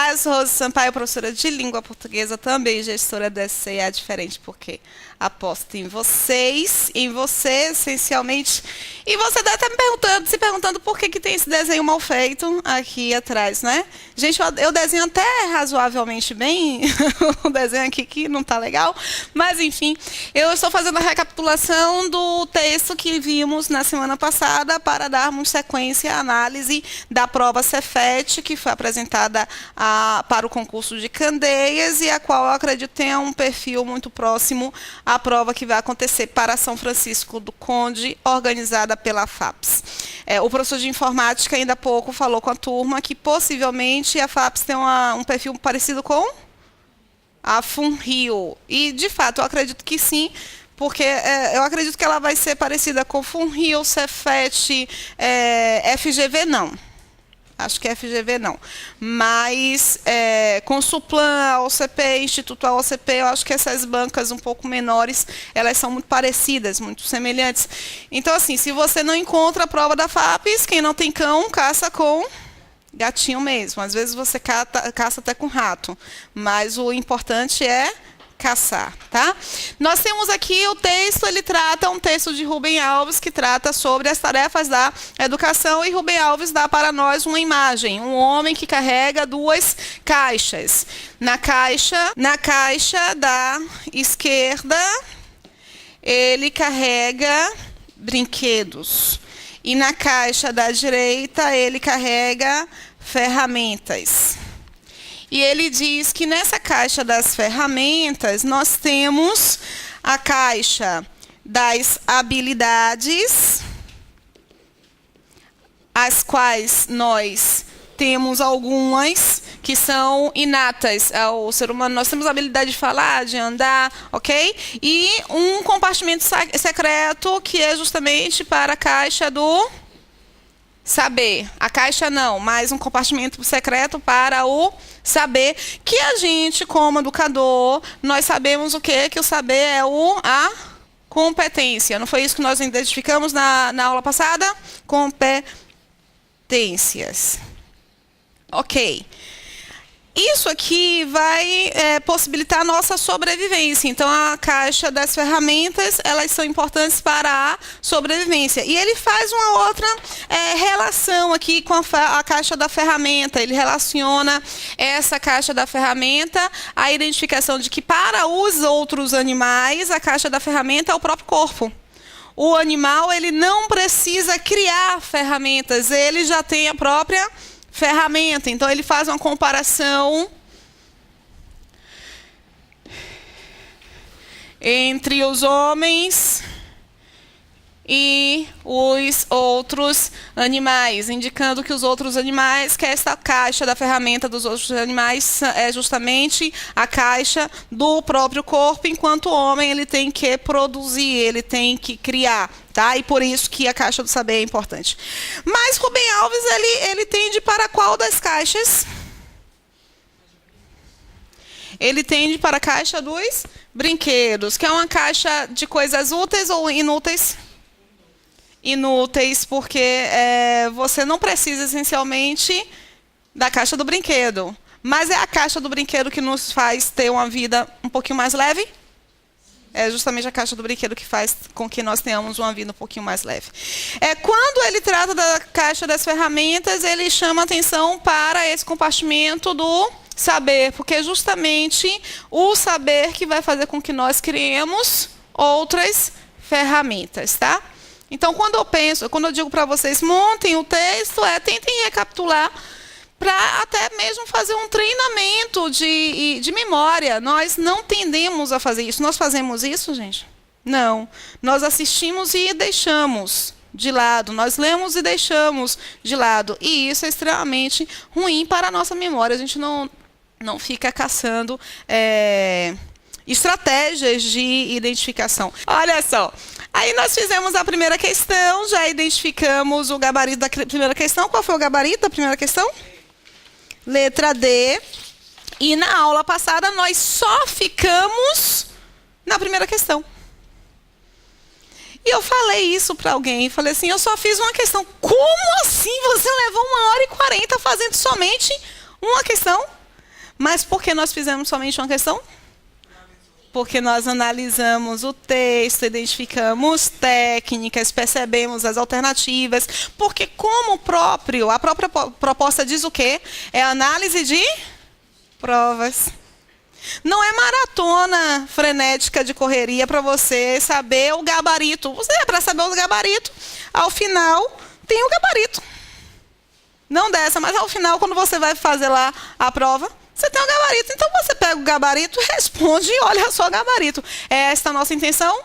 paz, Rose Sampaio, professora de língua portuguesa, também gestora do SCA Diferente, porque aposto em vocês, em você, essencialmente. E você deve estar se perguntando por que tem esse desenho mal feito aqui atrás, né? Gente, eu desenho até razoavelmente bem, o desenho aqui que não está legal, mas enfim, eu estou fazendo a recapitulação do texto que vimos na semana passada para darmos sequência à análise da prova Cefet, que foi apresentada para o concurso de Candeias e a qual eu acredito tenha um perfil muito próximo à prova que vai acontecer para São Francisco do Conde, organizada pela FAPES. O professor de informática ainda há pouco falou com a turma que possivelmente a FAPES tem um perfil parecido com a FUNRIO. E, de fato, eu acredito que sim, porque eu acredito que ela vai ser parecida com FUNRIO, Cefet, FGV não. Acho que FGV não. Mas Consuplan, AOCP, Instituto AOCP, eu acho que essas bancas um pouco menores, elas são muito parecidas, muito semelhantes. Então, assim, se você não encontra a prova da FAPES, quem não tem cão, caça com gatinho mesmo. Às vezes você caça até com rato. Mas o importante é caçar, tá? Nós temos aqui o texto, ele trata um texto de Rubem Alves que trata sobre as tarefas da educação e Rubem Alves dá para nós uma imagem, um homem que carrega duas caixas. Na caixa da esquerda, ele carrega brinquedos e na caixa da direita ele carrega ferramentas. E ele diz que nessa caixa das ferramentas, nós temos a caixa das habilidades, as quais nós temos algumas que são inatas ao ser humano. Nós temos a habilidade de falar, de andar, ok? E um compartimento secreto que é justamente para a caixa do saber. A caixa não, mas um compartimento secreto para o saber, que a gente, como educador, nós sabemos o quê? Que o saber é a competência. Não foi isso que nós identificamos na aula passada? Competências. Ok. Isso aqui vai possibilitar a nossa sobrevivência. Então, a caixa das ferramentas, elas são importantes para a sobrevivência. E ele faz uma outra relação aqui com a caixa da ferramenta. Ele relaciona essa caixa da ferramenta à identificação de que, para os outros animais, a caixa da ferramenta é o próprio corpo. O animal, ele não precisa criar ferramentas, ele já tem a própria ferramenta. Então, ele faz uma comparação entre os homens e os outros animais, indicando que os outros animais, que esta caixa da ferramenta dos outros animais é justamente a caixa do próprio corpo, enquanto o homem ele tem que produzir, ele tem que criar. Tá? E por isso que a caixa do saber é importante. Mas Rubem Alves, ele tende para qual das caixas? Ele tende para a caixa dos brinquedos, que é uma caixa de coisas úteis ou inúteis? Inúteis, porque você não precisa, essencialmente, da caixa do brinquedo. Mas é a caixa do brinquedo que nos faz ter uma vida um pouquinho mais leve? É justamente a caixa do brinquedo que faz com que nós tenhamos uma vida um pouquinho mais leve. Quando ele trata da caixa das ferramentas, ele chama atenção para esse compartimento do saber, porque é justamente o saber que vai fazer com que nós criemos outras ferramentas, tá? Então, quando eu digo para vocês, montem o texto, tentem recapitular, para até mesmo fazer um treinamento de memória. Nós não tendemos a fazer isso. Nós fazemos isso, gente? Não. Nós assistimos e deixamos de lado. Nós lemos e deixamos de lado. E isso é extremamente ruim para a nossa memória. A gente não fica caçando estratégias de identificação. Olha só. Aí nós fizemos a primeira questão, já identificamos o gabarito da primeira questão. Qual foi o gabarito da primeira questão? Letra D. E na aula passada, nós só ficamos na primeira questão. E eu falei isso para alguém. Falei assim, eu só fiz uma questão. Como assim você levou 1h40 fazendo somente uma questão? Mas por que nós fizemos somente uma questão? Porque nós analisamos o texto, identificamos técnicas, percebemos as alternativas. Porque como a própria proposta diz o quê? É análise de provas. Não é maratona frenética de correria para você saber o gabarito. Você é para saber o gabarito. Ao final, tem o gabarito. Não dessa, mas ao final, quando você vai fazer lá a prova, você tem o gabarito. Então, você pega o gabarito, responde e olha só o gabarito. É esta a nossa intenção?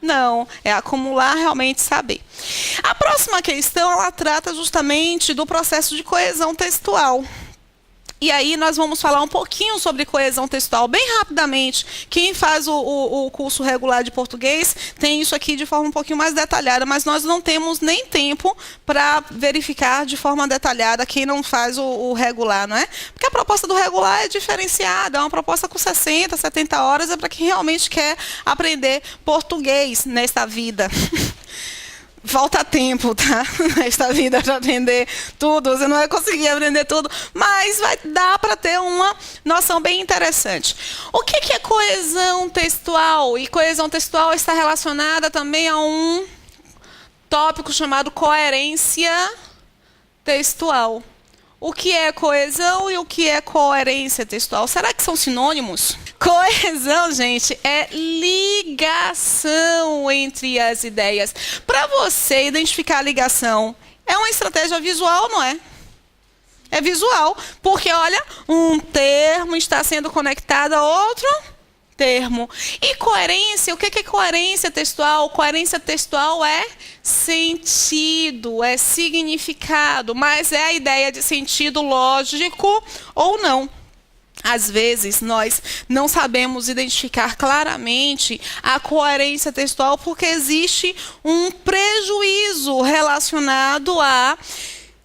Não. É acumular, realmente saber. A próxima questão, ela trata justamente do processo de coesão textual. E aí nós vamos falar um pouquinho sobre coesão textual, bem rapidamente. Quem faz o curso regular de português tem isso aqui de forma um pouquinho mais detalhada, mas nós não temos nem tempo para verificar de forma detalhada quem não faz o regular, não é? Porque a proposta do regular é diferenciada, é uma proposta com 60, 70 horas, é para quem realmente quer aprender português nesta vida. Falta tempo, tá? Nesta vida para aprender tudo. Você não vai conseguir aprender tudo, mas vai dar para ter uma noção bem interessante. O que é coesão textual? E coesão textual está relacionada também a um tópico chamado coerência textual. O que é coesão e o que é coerência textual? Será que são sinônimos? Coesão, gente, é ligação entre as ideias. Para você identificar a ligação, é uma estratégia visual, não é? É visual, porque, olha, um termo está sendo conectado a outro termo. E coerência, o que é coerência textual? Coerência textual é sentido, é significado, mas é a ideia de sentido lógico ou não. Às vezes, nós não sabemos identificar claramente a coerência textual porque existe um prejuízo relacionado à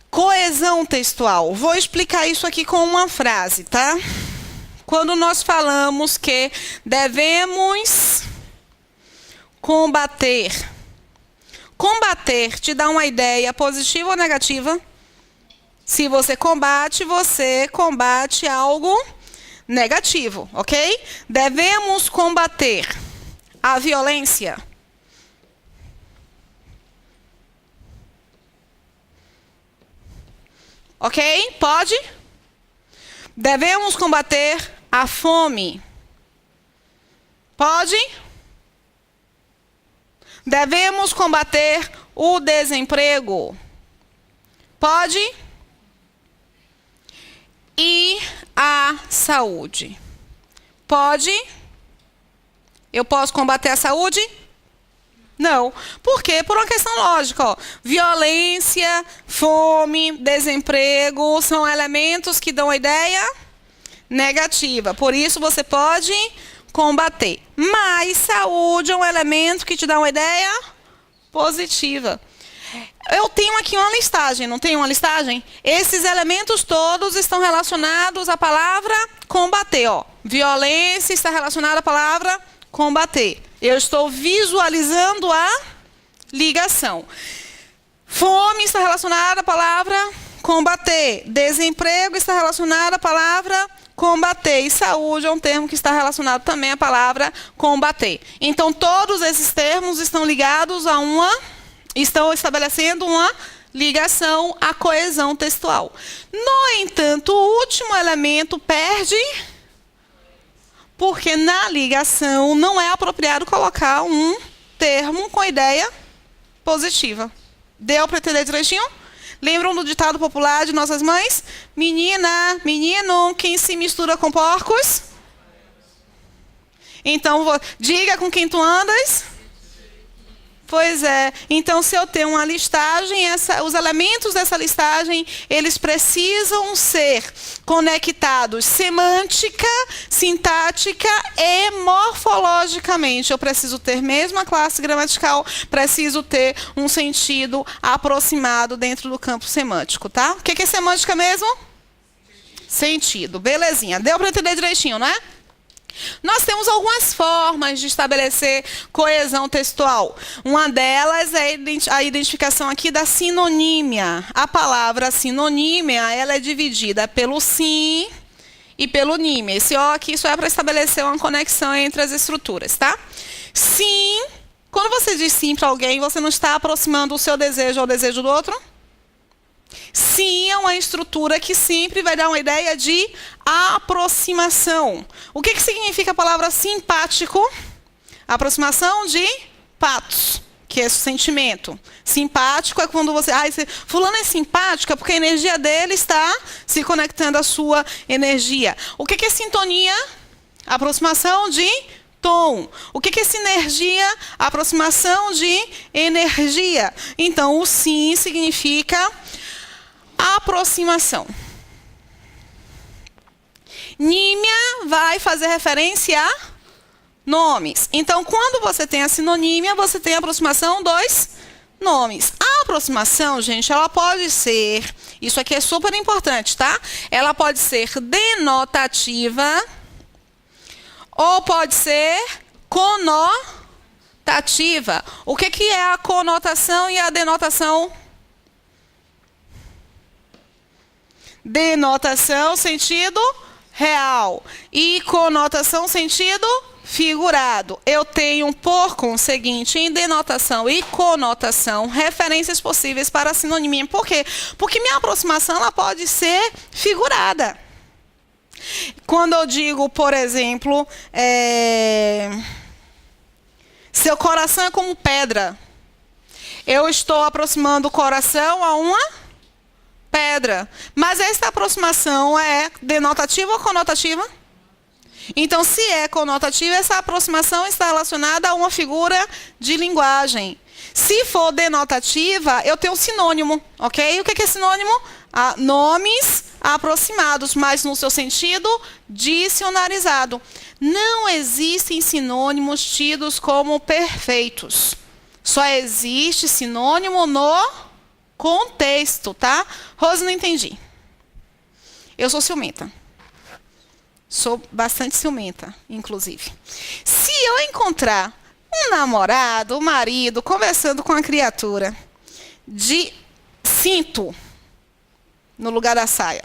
coesão textual. Vou explicar isso aqui com uma frase, tá? Quando nós falamos que devemos combater. Combater te dá uma ideia positiva ou negativa? Se você combate algo negativo, ok? Devemos combater a violência. Ok? Pode? Devemos combater a fome. Pode? Devemos combater o desemprego. Pode? E a saúde. Pode? Eu posso combater a saúde? Não. Por quê? Por uma questão lógica. Ó. Violência, fome, desemprego são elementos que dão a ideia negativa. Por isso, você pode combater. Mas saúde é um elemento que te dá uma ideia positiva. Eu tenho aqui uma listagem, não tenho uma listagem? Esses elementos todos estão relacionados à palavra combater. Ó. Violência está relacionada à palavra combater. Eu estou visualizando a ligação. Fome está relacionada à palavra combater. Desemprego está relacionado à palavra combater. E saúde é um termo que está relacionado também à palavra combater. Então, todos esses termos estão ligados a estão estabelecendo uma ligação à coesão textual. No entanto, o último elemento perde, porque na ligação não é apropriado colocar um termo com ideia positiva. Deu para entender direitinho? Lembram do ditado popular de nossas mães? Menina, menino, quem se mistura com porcos? Então, diga com quem tu andas. Pois é. Então, se eu tenho uma listagem, os elementos dessa listagem, eles precisam ser conectados semântica, sintática e morfologicamente. Eu preciso ter mesmo a classe gramatical, preciso ter um sentido aproximado dentro do campo semântico, tá? O que é semântica mesmo? Sentido. Belezinha. Deu para entender direitinho, não é? Nós temos algumas formas de estabelecer coesão textual. Uma delas é a identificação aqui da sinonímia. A palavra sinonímia, ela é dividida pelo sim e pelo NIME. Esse O aqui só é para estabelecer uma conexão entre as estruturas, tá? Sim, quando você diz sim para alguém, você não está aproximando o seu desejo ao desejo do outro? Sim, é uma estrutura que sempre vai dar uma ideia de aproximação. O que significa a palavra simpático? Aproximação de patos, que é sentimento. Simpático é quando você... fulano é simpático é porque a energia dele está se conectando à sua energia. O que é sintonia? Aproximação de tom. O que é sinergia? Aproximação de energia. Então, o sim significa aproximação. Nímia vai fazer referência a nomes. Então, quando você tem a sinonímia, você tem a aproximação dos nomes. A aproximação, gente, ela pode ser... Isso aqui é super importante, tá? Ela pode ser denotativa ou pode ser conotativa. O que é a conotação e a denotação? Denotação, sentido real. E conotação, sentido figurado. Eu tenho, por conseguinte, em denotação e conotação, referências possíveis para a sinonimia. Por quê? Porque minha aproximação ela pode ser figurada. Quando eu digo, por exemplo, seu coração é como pedra. Eu estou aproximando o coração a uma pedra. Mas essa aproximação é denotativa ou conotativa? Então, se é conotativa, essa aproximação está relacionada a uma figura de linguagem. Se for denotativa, eu tenho um sinônimo, ok? O que é sinônimo? Nomes aproximados, mas no seu sentido dicionarizado. Não existem sinônimos tidos como perfeitos. Só existe sinônimo no contexto, tá? Rose, não entendi. Eu sou ciumenta. Sou bastante ciumenta, inclusive. Se eu encontrar um namorado, um marido, conversando com a criatura de cinto no lugar da saia,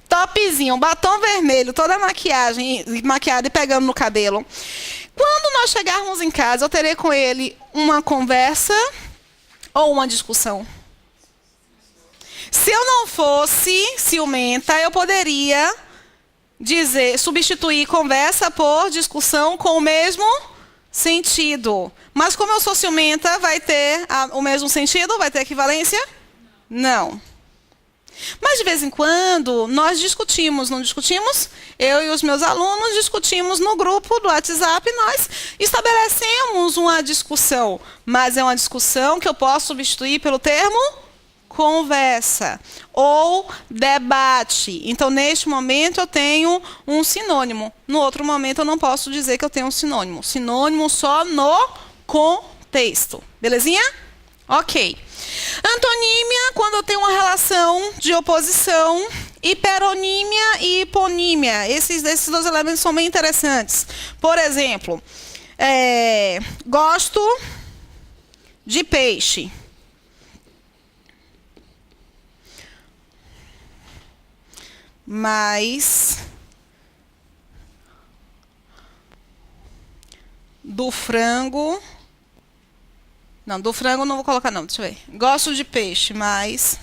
topzinho, batom vermelho, toda a maquiagem, maquiada e pegando no cabelo. Quando nós chegarmos em casa, eu terei com ele uma conversa ou uma discussão. Se eu não fosse ciumenta, eu poderia substituir conversa por discussão com o mesmo sentido. Mas como eu sou ciumenta, vai ter o mesmo sentido? Vai ter equivalência? Não. Mas de vez em quando nós discutimos, não discutimos? Eu e os meus alunos discutimos no grupo do WhatsApp, nós estabelecemos uma discussão, mas é uma discussão que eu posso substituir pelo termo conversa ou debate. Então, neste momento, eu tenho um sinônimo. No outro momento, eu não posso dizer que eu tenho um sinônimo. Sinônimo só no contexto. Belezinha? Ok. Antonímia, quando eu tenho uma relação de oposição. Hiperonímia e hiponímia. Esses dois elementos são bem interessantes. Por exemplo, gosto de peixe. Mas do frango... Não, do frango não vou colocar não, deixa eu ver. Gosto de peixe, mas...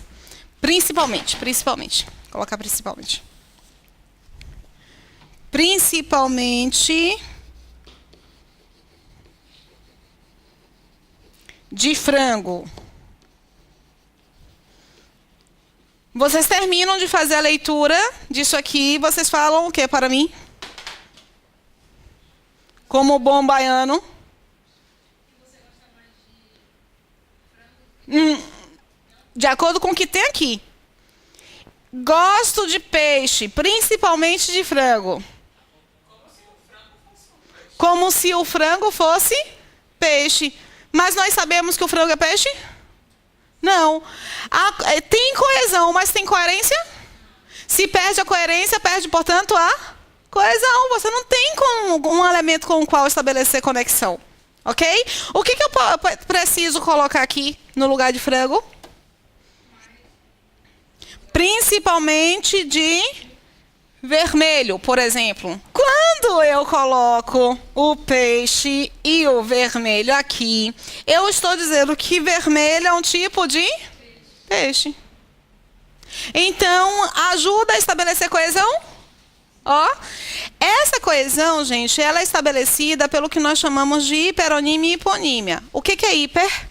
Principalmente. Vou colocar principalmente. Principalmente... de frango. Vocês terminam de fazer a leitura disso aqui e vocês falam o que para mim? Como bom baiano. De acordo com o que tem aqui. Gosto de peixe, principalmente de frango. Como se o frango fosse peixe. Mas nós sabemos que o frango é peixe? Não. Tem coesão, mas tem coerência? Se perde a coerência, perde, portanto, a coesão. Você não tem um elemento com o qual estabelecer conexão. Ok? O que eu preciso colocar aqui no lugar de frango? Principalmente de vermelho, por exemplo. Quando eu coloco o peixe e o vermelho aqui, eu estou dizendo que vermelho é um tipo de peixe. Então, ajuda a estabelecer coesão? Ó, essa coesão, gente, ela é estabelecida pelo que nós chamamos de hiperonímia e hiponímia. O que é hiper?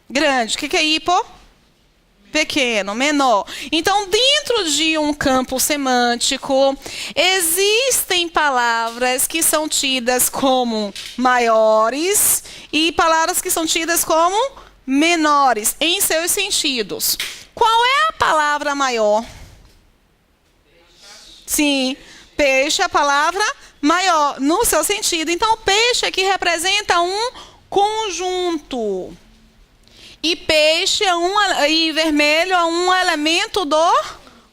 Grande. O que é hipo? Pequeno, menor. Então, dentro de um campo semântico, existem palavras que são tidas como maiores e palavras que são tidas como menores em seus sentidos. Qual é a palavra maior? Sim, peixe é a palavra maior no seu sentido. Então, peixe aqui representa um conjunto. E peixe e vermelho é um elemento do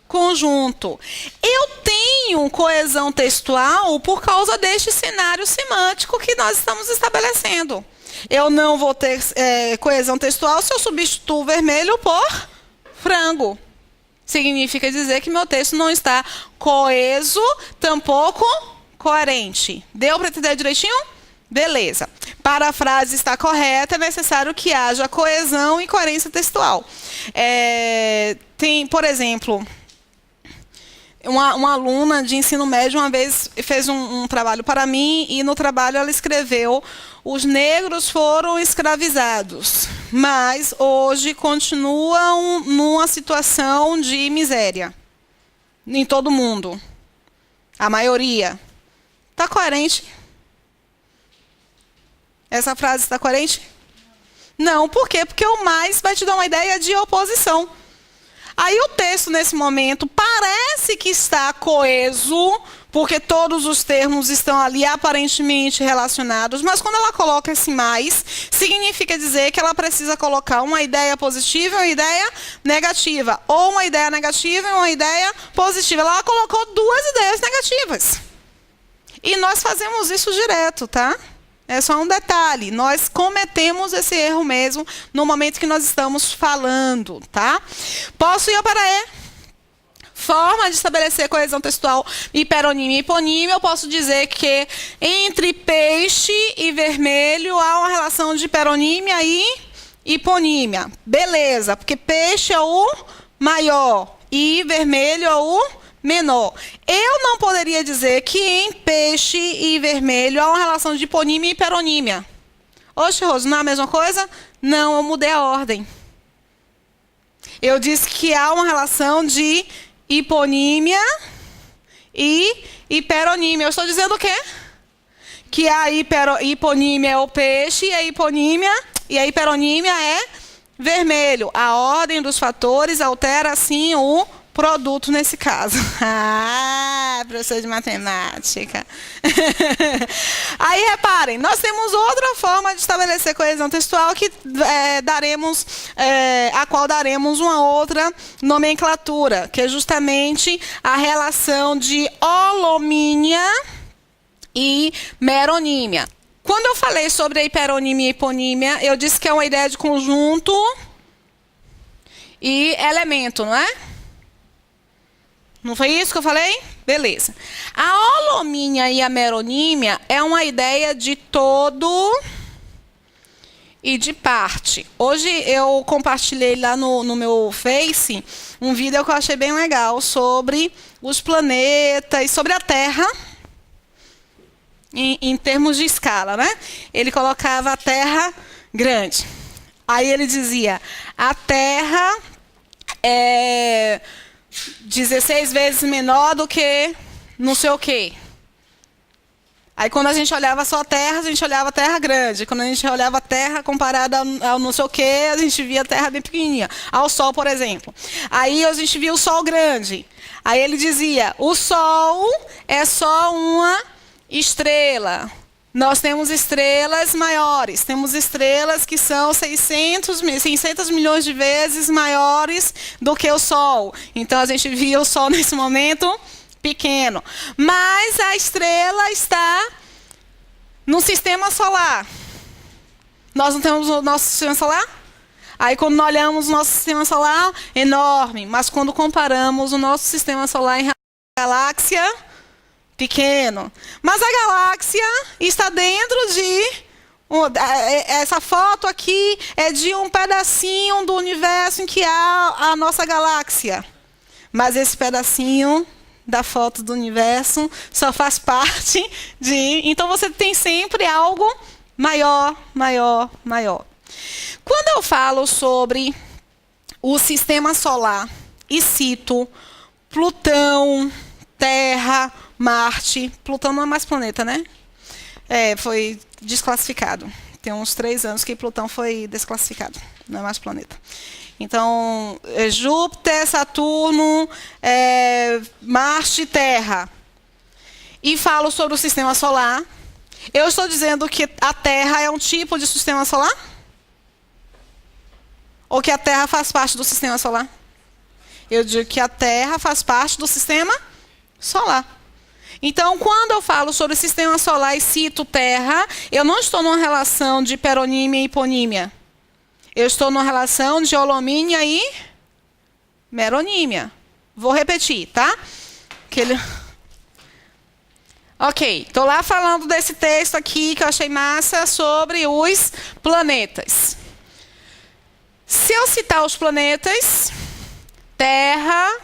conjunto. Eu tenho coesão textual por causa deste cenário semântico que nós estamos estabelecendo. Eu não vou ter coesão textual se eu substituo vermelho por frango. Significa dizer que meu texto não está coeso, tampouco coerente. Deu para entender direitinho? Beleza. Para a frase estar correta, é necessário que haja coesão e coerência textual. Tem, por exemplo, uma aluna de ensino médio uma vez fez um trabalho para mim e no trabalho ela escreveu: os negros foram escravizados, mas hoje continuam numa situação de miséria em todo o mundo. A maioria. Está coerente? Essa frase está coerente? Não, por quê? Porque o mais vai te dar uma ideia de oposição. Aí o texto, nesse momento, parece que está coeso, porque todos os termos estão ali aparentemente relacionados, mas quando ela coloca esse mais, significa dizer que ela precisa colocar uma ideia positiva e uma ideia negativa, ou uma ideia negativa e uma ideia positiva. Ela colocou duas ideias negativas. E nós fazemos isso direto, tá? É só um detalhe, nós cometemos esse erro mesmo no momento que nós estamos falando, tá? Posso ir para E? Forma de estabelecer coesão textual hiperonímia e hiponímia, eu posso dizer que entre peixe e vermelho há uma relação de hiperonímia e hiponímia. Beleza, porque peixe é o maior e vermelho é o menor. Eu não poderia dizer que em peixe e vermelho há uma relação de hiponímia e hiperonímia. Oxe, Roso, não é a mesma coisa? Não, eu mudei a ordem. Eu disse que há uma relação de hiponímia e hiperonímia. Eu estou dizendo o quê? Que a hiponímia é o peixe e a hiperonímia é vermelho. A ordem dos fatores altera, assim, o produto nesse caso. Ah, professor de matemática. Aí, reparem, nós temos outra forma de estabelecer coesão textual que a qual daremos uma outra nomenclatura, que é justamente a relação de holomínia e meronímia. Quando eu falei sobre a hiperonímia e hiponímia, eu disse que é uma ideia de conjunto e elemento, não é? Não foi isso que eu falei? Beleza. A holomínia e a meronímia é uma ideia de todo e de parte. Hoje eu compartilhei lá no meu Face um vídeo que eu achei bem legal sobre os planetas, sobre a Terra, em termos de escala, né? Ele colocava a Terra grande. Aí ele dizia, a Terra é 16 vezes menor do que não sei o quê. Aí quando a gente olhava só a Terra, a gente olhava a Terra grande. Quando a gente olhava a Terra comparada ao não sei o quê, a gente via a Terra bem pequenininha. Ao Sol, por exemplo. Aí a gente via o Sol grande. Aí ele dizia, o Sol é só uma estrela. Nós temos estrelas maiores, temos estrelas que são 600 milhões de vezes maiores do que o Sol. Então, a gente via o Sol nesse momento pequeno. Mas a estrela está no sistema solar. Nós não temos o nosso sistema solar? Aí, quando nós olhamos o nosso sistema solar, enorme. Mas, quando comparamos o nosso sistema solar em galáxia pequeno. Mas a galáxia está dentro de... Essa foto aqui é de um pedacinho do universo em que há a nossa galáxia. Mas esse pedacinho da foto do universo só faz parte de... Então você tem sempre algo maior, maior, maior. Quando eu falo sobre o sistema solar e cito Plutão, Terra, Marte... Plutão não é mais planeta, né? Foi desclassificado. Tem uns 3 anos que Plutão foi desclassificado. Não é mais planeta. Então, Júpiter, Saturno, Marte, Terra. E falo sobre o sistema solar. Eu estou dizendo que a Terra é um tipo de sistema solar? Ou que a Terra faz parte do sistema solar? Eu digo que a Terra faz parte do sistema solar. Então, quando eu falo sobre o sistema solar e cito Terra, eu não estou numa relação de hiperonímia e hiponímia. Eu estou numa relação de holomínia e meronímia. Vou repetir, tá? Ok, estou lá falando desse texto aqui que eu achei massa sobre os planetas. Se eu citar os planetas, Terra,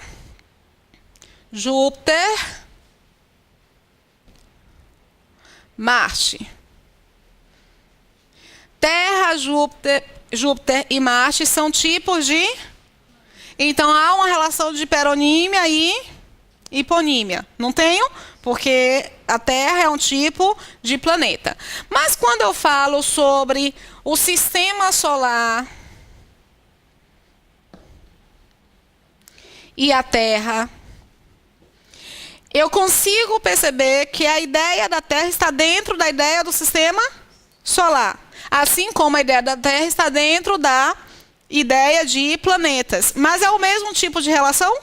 Júpiter, Marte. Terra, Júpiter e Marte são tipos de... Então, há uma relação de hiperonímia e hiponímia. Não tenho? Porque a Terra é um tipo de planeta. Mas quando eu falo sobre o sistema solar e a Terra, eu consigo perceber que a ideia da Terra está dentro da ideia do sistema solar. Assim como a ideia da Terra está dentro da ideia de planetas. Mas é o mesmo tipo de relação?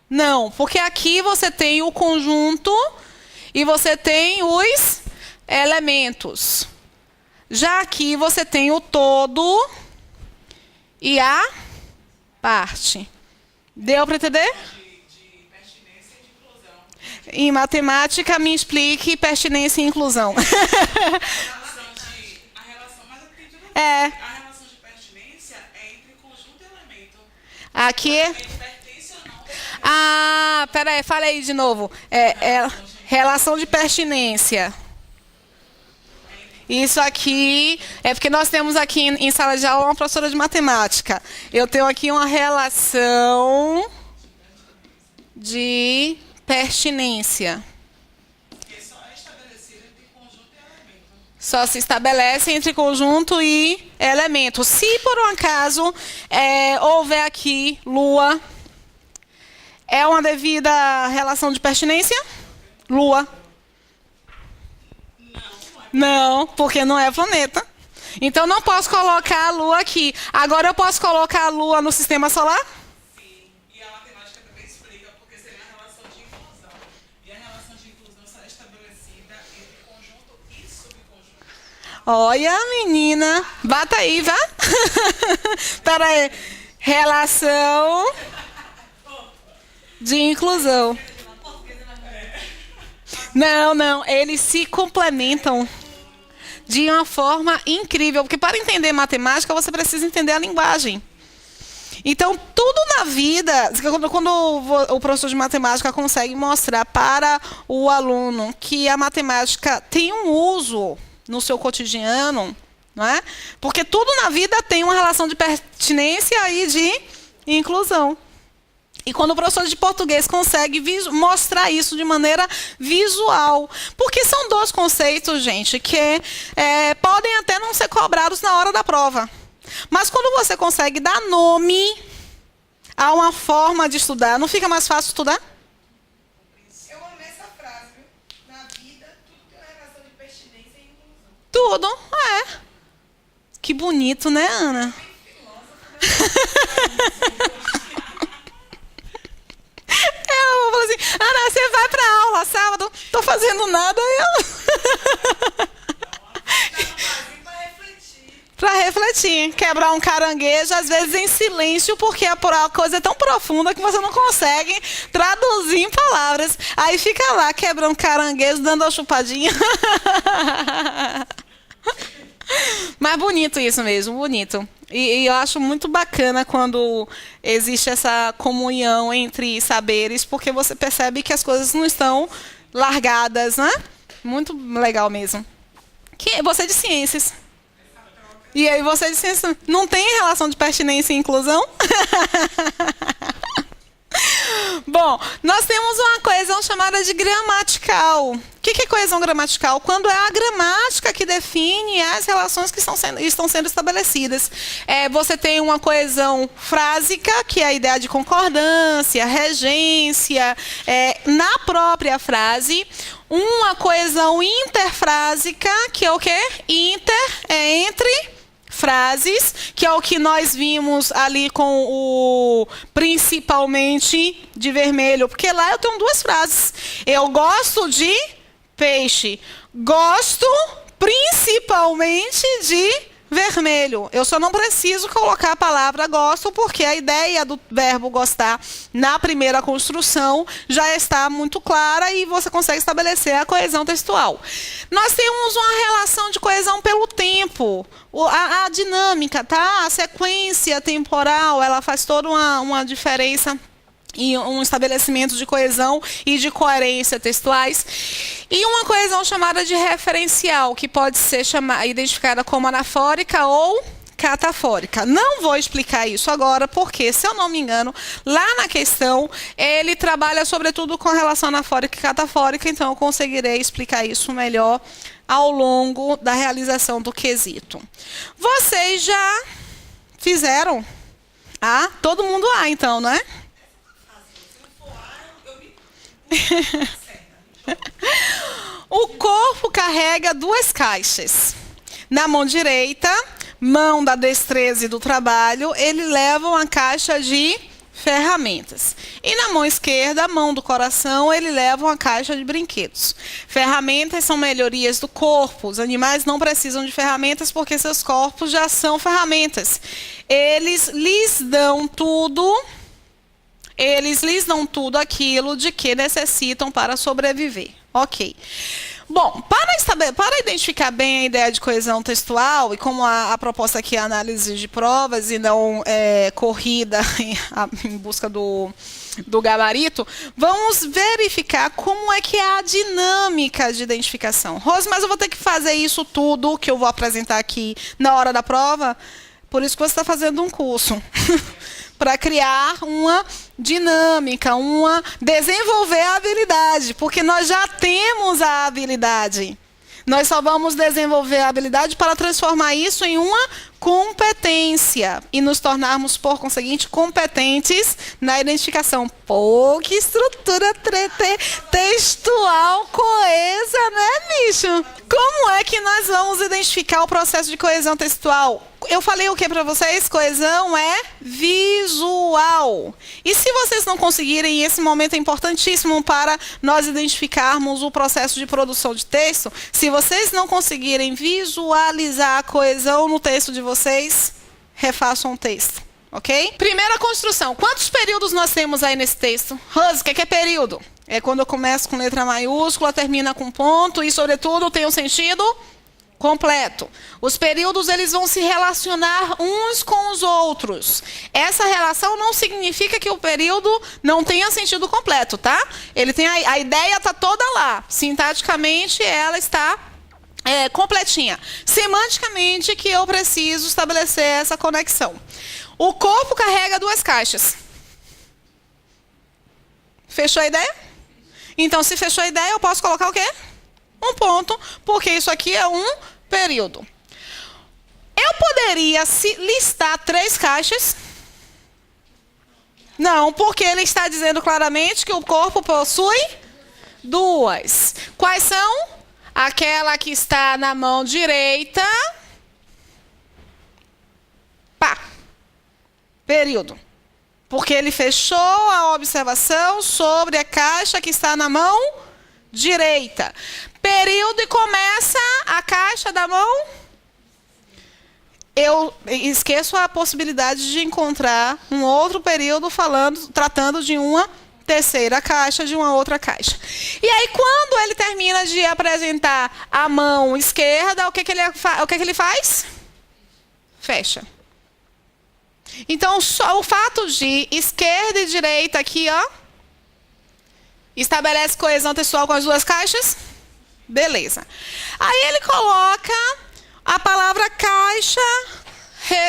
Não, porque aqui você tem o conjunto e você tem os elementos. Já aqui você tem o todo e a parte. Deu para entender? Em matemática, me explique pertinência e inclusão. A relação de pertinência é entre conjunto e elemento. Aqui. Peraí, fala aí de novo. Relação de pertinência. Isso aqui é porque nós temos aqui em sala de aula uma professora de matemática. Eu tenho aqui uma relação de pertinência. Só se estabelece entre conjunto e elemento. Se por um acaso houver aqui Lua, é uma devida relação de pertinência? Lua. Não, porque não é planeta. Então não posso colocar a Lua aqui. Agora eu posso colocar a Lua no sistema solar? Olha, menina. Bata aí, vá. Pera aí. Relação de inclusão. Não. Eles se complementam de uma forma incrível. Porque para entender matemática, você precisa entender a linguagem. Então, tudo na vida... Quando o professor de matemática consegue mostrar para o aluno que a matemática tem um uso no seu cotidiano, não é? Porque tudo na vida tem uma relação de pertinência e de inclusão. E quando o professor de português consegue mostrar isso de maneira visual, porque são 2 conceitos, gente, que podem até não ser cobrados na hora da prova. Mas quando você consegue dar nome a uma forma de estudar, não fica mais fácil estudar? Tudo, Que bonito, né, Ana? Eu vou falar assim, Ana, você vai pra aula sábado? Tô fazendo nada. Pra refletir. completinho. Quebrar um caranguejo, às vezes em silêncio, porque a coisa é tão profunda que você não consegue traduzir em palavras. Aí fica lá, quebrando caranguejo, dando uma chupadinha. Mas bonito isso mesmo, bonito. E eu acho muito bacana quando existe essa comunhão entre saberes, porque você percebe que as coisas não estão largadas, né? Muito legal mesmo. Você é de ciências. E aí você é de ciências. Não tem relação de pertinência e inclusão? Bom, nós temos uma coesão chamada de gramatical. O que é coesão gramatical? Quando é a gramática que define as relações que estão sendo estabelecidas. Você tem uma coesão frásica, que é a ideia de concordância, regência, na própria frase. Uma coesão interfrásica, que é o quê? Inter é entre frases, que é o que nós vimos ali com o principalmente de vermelho, porque lá eu tenho duas frases. Eu gosto de peixe, gosto principalmente de vermelho. Eu só não preciso colocar a palavra gosto, porque a ideia do verbo gostar na primeira construção já está muito clara e você consegue estabelecer a coesão textual. Nós temos uma relação de coesão pelo tempo, a dinâmica, tá? A sequência temporal, ela faz toda uma diferença e um estabelecimento de coesão e de coerência textuais. E uma coesão chamada de referencial, que pode ser identificada como anafórica ou catafórica. Não vou explicar isso agora, porque, se eu não me engano, lá na questão, ele trabalha sobretudo com relação anafórica e catafórica, então eu conseguirei explicar isso melhor ao longo da realização do quesito. Vocês já fizeram? Todo mundo então, não é? O corpo carrega duas caixas. Na mão direita, mão da destreza e do trabalho, ele leva uma caixa de ferramentas. E na mão esquerda, a mão do coração, ele leva uma caixa de brinquedos. Ferramentas são melhorias do corpo. Os animais não precisam de ferramentas porque seus corpos já são ferramentas. Eles lhes dão tudo aquilo de que necessitam para sobreviver. Ok. Bom, para identificar bem a ideia de coesão textual, e como a proposta aqui é análise de provas e não corrida em busca do gabarito, vamos verificar como é que é a dinâmica de identificação. Rose, mas eu vou ter que fazer isso tudo que eu vou apresentar aqui na hora da prova? Por isso que você está fazendo um curso. Para criar uma dinâmica, desenvolver a habilidade, porque nós já temos a habilidade. Nós só vamos desenvolver a habilidade para transformar isso em uma competência e nos tornarmos, por conseguinte, competentes na identificação. Pô, que estrutura textual coesa, né, bicho? Como é que nós vamos identificar o processo de coesão textual? Eu falei o que para vocês? Coesão é visual. E se vocês não conseguirem, esse momento é importantíssimo para nós identificarmos o processo de produção de texto, se vocês não conseguirem visualizar a coesão no texto de vocês, refaçam o texto, ok? Primeira construção. Quantos períodos nós temos aí nesse texto? Rose, o que é período? É quando eu começo com letra maiúscula, termina com ponto e, sobretudo, tem um sentido completo. Os períodos, eles vão se relacionar uns com os outros. Essa relação não significa que o período não tenha sentido completo, tá? Ele tem a ideia está toda lá. Sintaticamente, ela está completinha. Semanticamente, que eu preciso estabelecer essa conexão. O corpo carrega duas caixas. Fechou a ideia? Então, se fechou a ideia, eu posso colocar o quê? Um ponto, porque isso aqui é um período. Eu poderia listar 3 caixas? Não, porque ele está dizendo claramente que o corpo possui 2. Quais são? Aquela que está na mão direita. Período. Porque ele fechou a observação sobre a caixa que está na mão direita. Período e começa a caixa da mão. eu esqueço a possibilidade de encontrar um outro período tratando de uma terceira caixa, de uma outra caixa. E aí, quando ele termina de apresentar a mão esquerda, o que ele faz? Fecha. Então, só o fato de esquerda e direita aqui, ó, estabelece coesão textual com as duas caixas? Beleza. Aí ele coloca a palavra caixa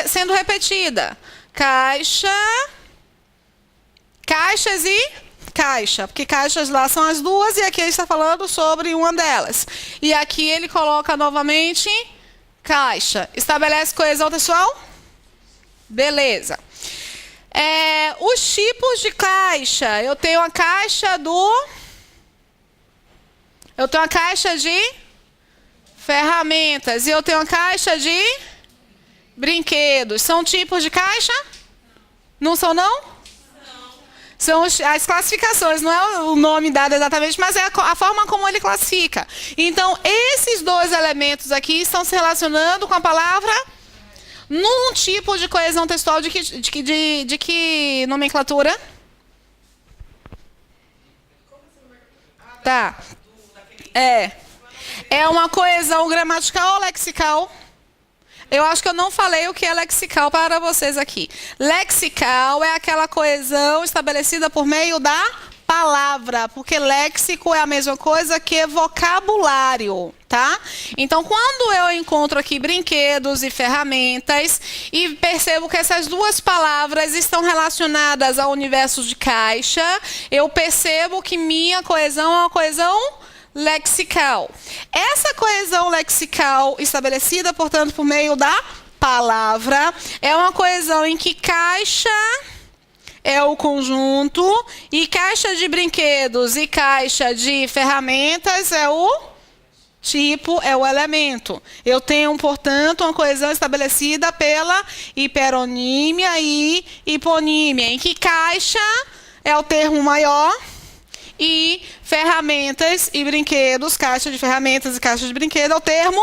sendo repetida. Caixa, caixas e caixa. Porque caixas lá são as duas e aqui ele está falando sobre uma delas. E aqui ele coloca novamente caixa. Estabelece coesão textual? Beleza. Os tipos de caixa. Eu tenho a caixa de ferramentas e eu tenho a caixa de brinquedos. São tipos de caixa? Não são, não? São as classificações, não é o nome dado exatamente, mas é a forma como ele classifica. Então, esses dois elementos aqui estão se relacionando com a palavra num tipo de coesão textual de que nomenclatura? Tá. É uma coesão gramatical ou lexical? Eu acho que eu não falei o que é lexical para vocês aqui. Lexical é aquela coesão estabelecida por meio da palavra, porque léxico é a mesma coisa que vocabulário, tá? Então, quando eu encontro aqui brinquedos e ferramentas e percebo que essas duas palavras estão relacionadas ao universo de caixa, eu percebo que minha coesão é uma coesão lexical. Essa coesão lexical estabelecida, portanto, por meio da palavra, é uma coesão em que caixa é o conjunto e caixa de brinquedos e caixa de ferramentas é o tipo, é o elemento. Eu tenho, portanto, uma coesão estabelecida pela hiperonímia e hiponímia, em que caixa é o termo maior e ferramentas e brinquedos, caixa de ferramentas e caixa de brinquedo é o termo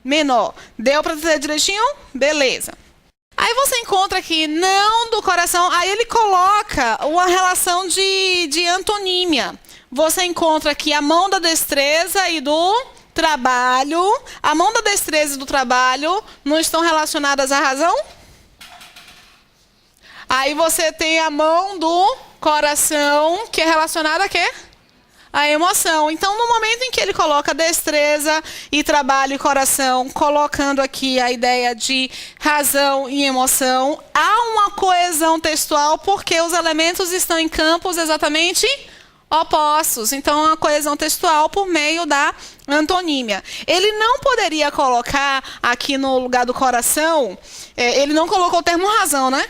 menor. Deu para dizer direitinho? Beleza. Aí você encontra aqui não do coração, aí ele coloca uma relação de antonímia. Você encontra aqui a mão da destreza e do trabalho. A mão da destreza e do trabalho não estão relacionadas à razão? Aí você tem a mão do coração, que é relacionada a quê? A emoção. Então, no momento em que ele coloca destreza e trabalho e coração, colocando aqui a ideia de razão e emoção, há uma coesão textual porque os elementos estão em campos exatamente opostos. Então, uma coesão textual por meio da antonímia. Ele não poderia colocar aqui no lugar do coração, ele não colocou o termo razão, né?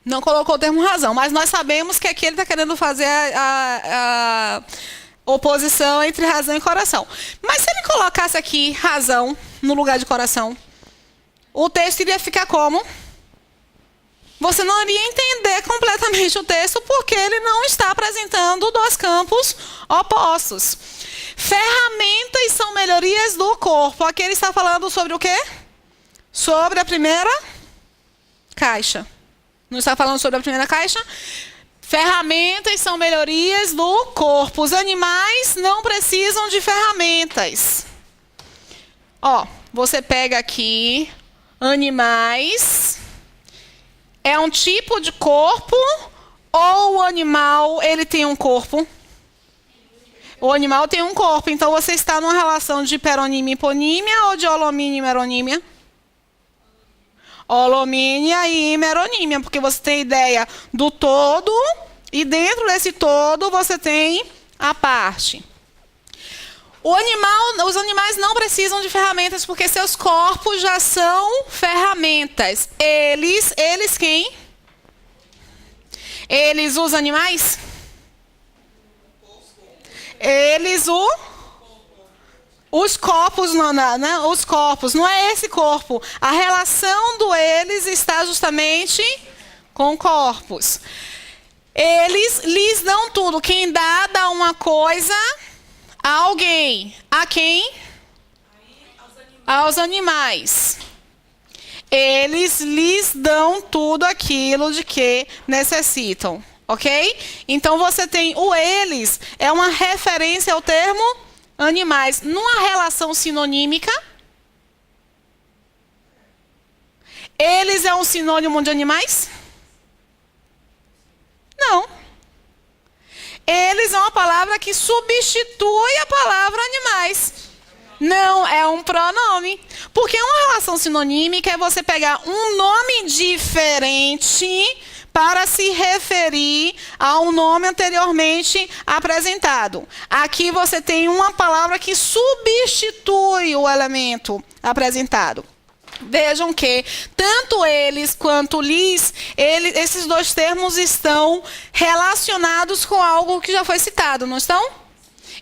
Não colocou o termo razão, mas nós sabemos que aqui ele está querendo fazer a oposição entre razão e coração. Mas se ele colocasse aqui razão no lugar de coração, o texto iria ficar como? Você não iria entender completamente o texto porque ele não está apresentando dois campos opostos. Ferramentas são melhorias do corpo. Aqui ele está falando sobre o quê? Sobre a primeira caixa. Não está falando sobre a primeira caixa? Ferramentas são melhorias do corpo. Os animais não precisam de ferramentas. Ó, você pega aqui animais. É um tipo de corpo ou o animal ele tem um corpo? O animal tem um corpo. Então você está numa relação de hiperonímia e hiponímia ou de holomínia e meronímia? Holomínia e himeronímia, porque você tem ideia do todo e dentro desse todo você tem a parte. Os animais não precisam de ferramentas porque seus corpos já são ferramentas. Eles quem? Eles, os animais? Eles, os corpos, né? Os corpos, não é esse corpo. A relação do eles está justamente com corpos. Eles lhes dão tudo. Quem dá uma coisa a alguém. A quem? Aos animais. Eles lhes dão tudo aquilo de que necessitam, ok? Então você tem o eles, é uma referência ao termo animais. Numa relação sinonímica, eles é um sinônimo de animais? Não. Eles é uma palavra que substitui a palavra animais. Não, é um pronome. Porque uma relação sinonímica é você pegar um nome diferente para se referir ao nome anteriormente apresentado. Aqui você tem uma palavra que substitui o elemento apresentado. Vejam que tanto eles quanto lhes, esses dois termos estão relacionados com algo que já foi citado, não estão?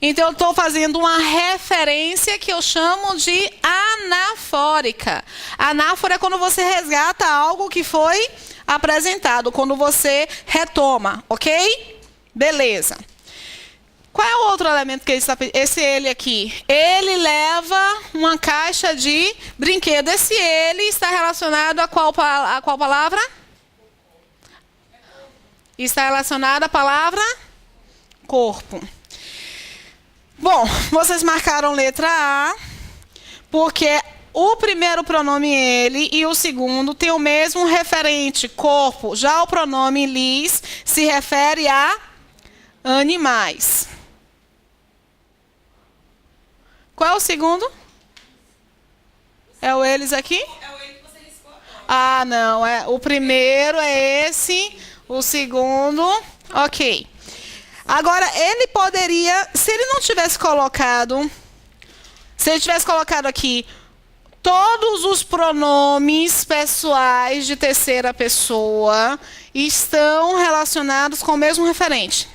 Então, eu estou fazendo uma referência que eu chamo de anafórica. Anáfora é quando você resgata algo que foi apresentado, quando você retoma, ok? Beleza. Qual é o outro elemento que ele está pedindo? Esse ele aqui. Ele leva uma caixa de brinquedo. Esse ele está relacionado a qual palavra? Está relacionado à palavra corpo. Bom, vocês marcaram letra A, porque o primeiro pronome ele e o segundo tem o mesmo referente, corpo. Já o pronome lhes se refere a animais. Qual é o segundo? É o eles aqui? É o ele que você riscou agora. Ah, não. O primeiro é esse, o segundo... Ok. Agora, ele poderia... Se ele não tivesse colocado... Se ele tivesse colocado aqui todos os pronomes pessoais de terceira pessoa estão relacionados com o mesmo referente.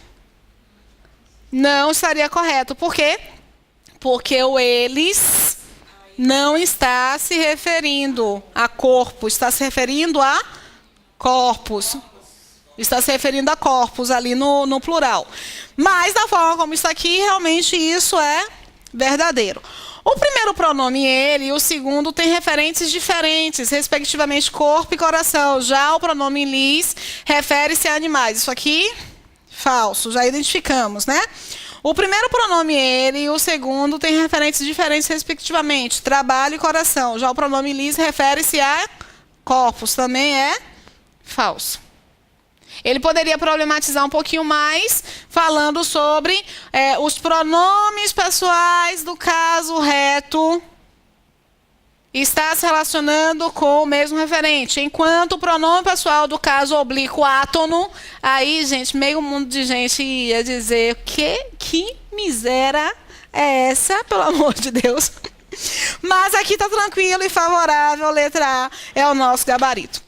Não estaria correto. Por quê? Porque o eles não está se referindo a corpo, está se referindo a corpos. Está se referindo a corpos ali no plural. Mas, da forma como está aqui, realmente isso é verdadeiro. O primeiro pronome ele e o segundo têm referentes diferentes, respectivamente corpo e coração. Já o pronome lhes refere-se a animais. Isso aqui, falso, já identificamos, né? O primeiro pronome ele e o segundo têm referentes diferentes, respectivamente, trabalho e coração. Já o pronome lhes refere-se a corpos, também é falso. Ele poderia problematizar um pouquinho mais, falando sobre os pronomes pessoais do caso reto está se relacionando com o mesmo referente. Enquanto o pronome pessoal do caso oblíquo átono, aí, gente, meio mundo de gente ia dizer que miséria é essa, pelo amor de Deus. Mas aqui está tranquilo e favorável, letra A é o nosso gabarito.